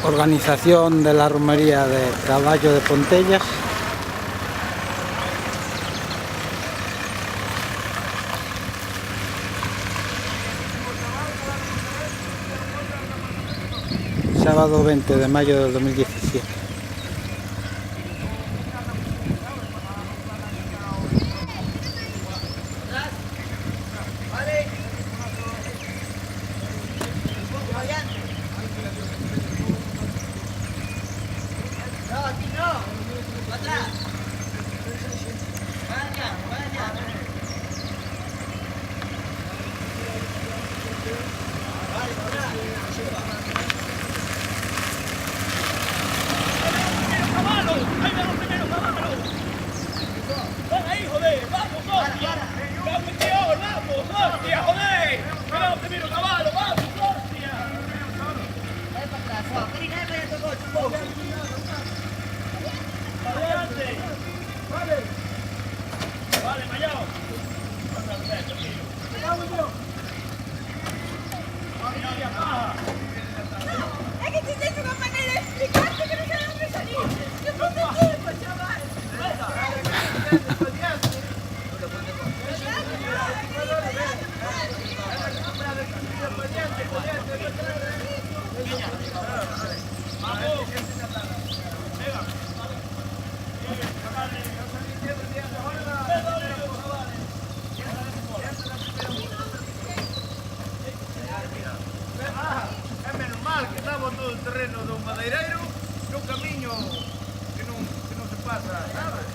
Organización de la romería de Caballo de Pontellas. Sábado 20 de mayo del 2017. No, aquí no. Atrás. Vaya, vaya. Vale, atrás. ¡Caballo! ¡Ahí vamos primero, caballo! ¡Ven ahí, joder! ¡Vamos, hostia! ¡Vamos, tío! ¡Vamos, hostia, joder! ¡Vamos primero, caballo! ¡Vamos, hostia! Dale para atrás. Juan, Karina, dale para allá tu coche, un poco. ¡Adelante! ¡Vale! ¡Vale, Mayao! ¡Vamos, tío! ¡Vaya paja! Es que tienes una manera de explicarte que no sé dónde salir. ¡Qué puto tiempo, chaval! É menos mal que estaba todo el terreno do madeireiro no camiño que non se pasa, sabes?